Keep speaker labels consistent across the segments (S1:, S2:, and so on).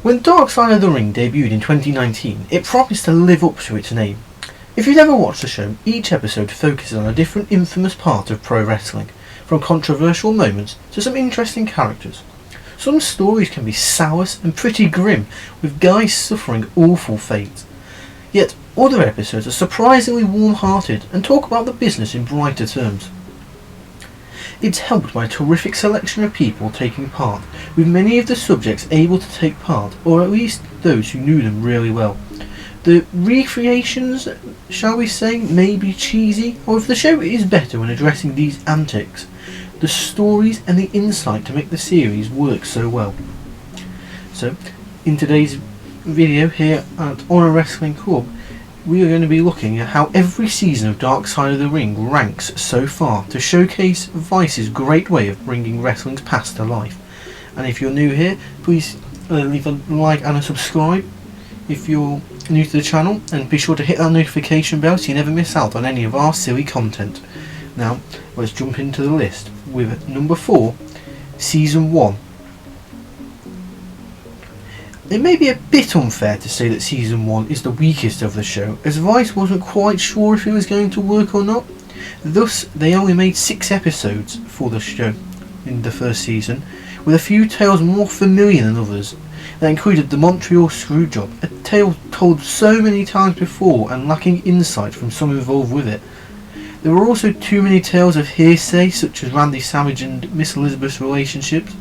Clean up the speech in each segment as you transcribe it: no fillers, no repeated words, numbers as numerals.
S1: When Dark Side of the Ring debuted in 2019, it promised to live up to its name. If you've ever watched the show, each episode focuses on a different infamous part of pro wrestling, from controversial moments to some interesting characters. Some stories can be sour and pretty grim, with guys suffering awful fates. Yet other episodes are surprisingly warm-hearted and talk about the business in brighter terms. It's helped by a terrific selection of people taking part, with many of the subjects able to take part, or at least those who knew them really well. The recreations, shall we say, may be cheesy, however the show is better when addressing these antics, the stories and the insight to make the series work so well. So, in today's video here at Honor Wrestling Club, we are going to be looking at how every season of Dark Side of the Ring ranks so far to showcase Vice's great way of bringing wrestling's past to life. And if you're new here, please leave a like and a subscribe if you're new to the channel, and be sure to hit that notification bell so you never miss out on any of our silly content. Now, let's jump into the list with number 4, Season 1. It may be a bit unfair to say that Season 1 is the weakest of the show, as Vice wasn't quite sure if it was going to work or not. Thus, they only made 6 episodes for the show in the first season, with a few tales more familiar than others. That included the Montreal Screwjob, a tale told so many times before and lacking insight from some involved with it. There were also too many tales of hearsay, such as Randy Savage and Miss Elizabeth's relationships.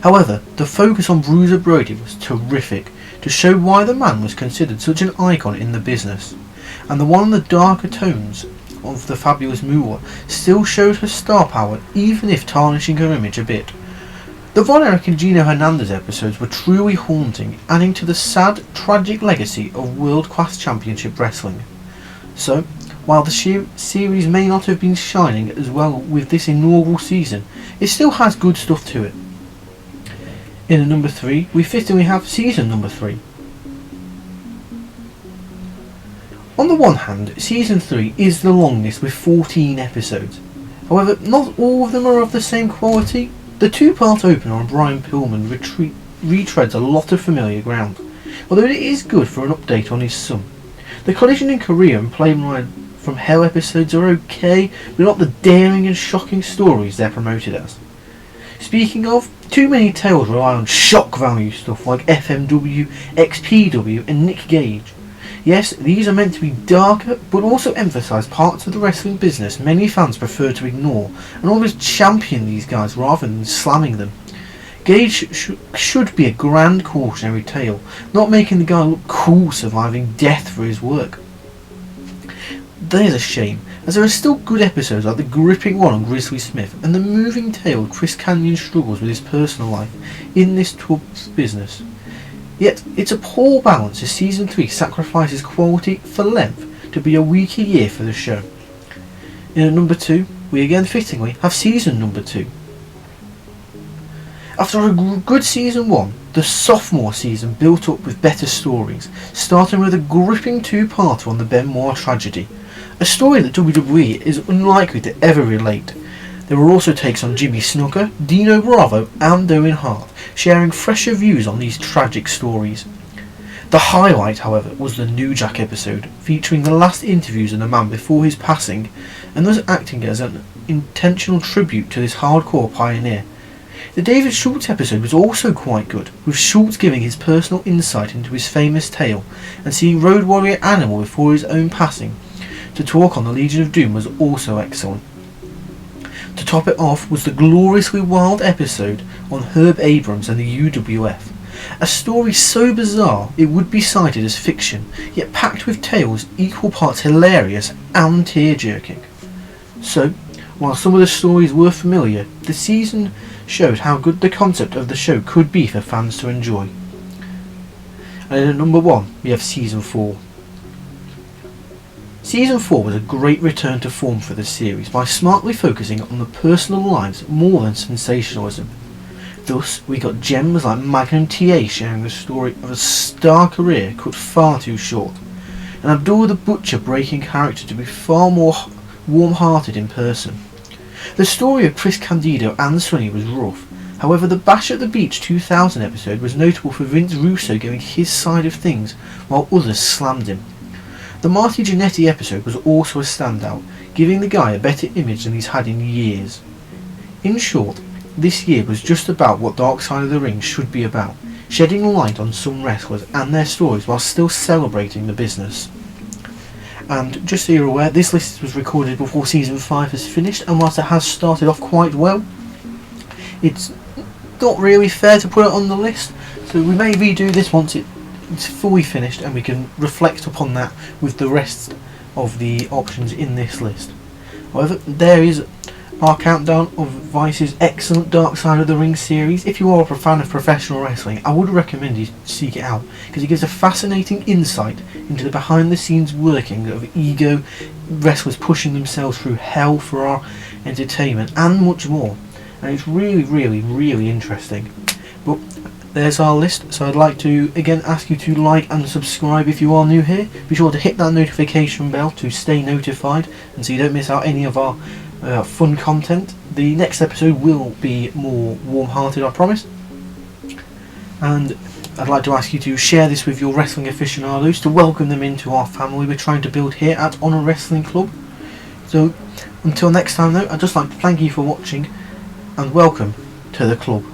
S1: However, the focus on Bruiser Brody was terrific, to show why the man was considered such an icon in the business, and the one on the darker tones of the fabulous Moolah still showed her star power, even if tarnishing her image a bit. The Von Erich and Gino Hernandez episodes were truly haunting, adding to the sad, tragic legacy of world-class championship wrestling. So, while the series may not have been shining as well with this inaugural season, it still has good stuff to it. In at number 3, we fittingly have Season number 3. On the one hand, Season 3 is the longest with 14 episodes. However, not all of them are of the same quality. The 2-part opener on Brian Pillman retreads a lot of familiar ground, although it is good for an update on his son. The Collision in Korea and Plane Ride from Hell episodes are okay, but not the daring and shocking stories they're promoted as. Speaking of, too many tales rely on shock value stuff like FMW, XPW and Nick Gage. Yes, these are meant to be darker, but also emphasise parts of the wrestling business many fans prefer to ignore, and always champion these guys rather than slamming them. Gage should be a grand cautionary tale, not making the guy look cool surviving death for his work. That is a shame, as there are still good episodes like the gripping one on Grizzly Smith and the moving tale Chris Kanyon struggles with his personal life in this tough business. Yet it's a poor balance as Season 3 sacrifices quality for length to be a weaker year for the show. In at number 2, we again fittingly have Season number 2. After a good Season 1, the sophomore season built up with better stories, starting with a gripping 2-parter on the Benoit tragedy, a story that WWE is unlikely to ever relate. There were also takes on Jimmy Snuka, Dino Bravo and Owen Hart, sharing fresher views on these tragic stories. The highlight, however, was the New Jack episode, featuring the last interviews of the man before his passing, and thus acting as an intentional tribute to this hardcore pioneer. The David Schultz episode was also quite good, with Schultz giving his personal insight into his famous tale, and seeing Road Warrior Animal before his own passing to talk on the Legion of Doom was also excellent. To top it off was the gloriously wild episode on Herb Abrams and the UWF, a story so bizarre it would be cited as fiction, yet packed with tales equal parts hilarious and tear-jerking. So, while some of the stories were familiar, the season showed how good the concept of the show could be for fans to enjoy. And at number 1, we have Season 4. Season 4 was a great return to form for the series by smartly focusing on the personal lives more than sensationalism. Thus, we got gems like Magnum TA sharing the story of a star career cut far too short, and Abdullah the Butcher breaking character to be far more warm-hearted in person. The story of Chris Candido and Sonny was rough, However, the Bash at the Beach 2000 episode was notable for Vince Russo going his side of things while others slammed him. The Marty Jannetty episode was also a standout, giving the guy a better image than he's had in years. In short, this year was just about what Dark Side of the Ring should be about, shedding light on some wrestlers and their stories while still celebrating the business. And just so you're aware, this list was recorded before Season 5 has finished, and whilst it has started off quite well, it's not really fair to put it on the list, so we may redo this once it's fully finished and we can reflect upon that with the rest of the options in this list. However, there is our countdown of Vice's excellent Dark Side of the Ring series. If you are a fan of professional wrestling, I would recommend you seek it out, because it gives a fascinating insight into the behind the scenes working of ego, wrestlers pushing themselves through hell for our entertainment, and much more. And it's really, really, really interesting. But there's our list, so I'd like to again ask you to like and subscribe if you are new here. Be sure to hit that notification bell to stay notified and so you don't miss out any of our fun content. The next episode will be more warm-hearted, I promise. And I'd like to ask you to share this with your wrestling aficionados to welcome them into our family we're trying to build here at Honor Wrestling Club. So until next time though, I'd just like to thank you for watching and welcome to the club.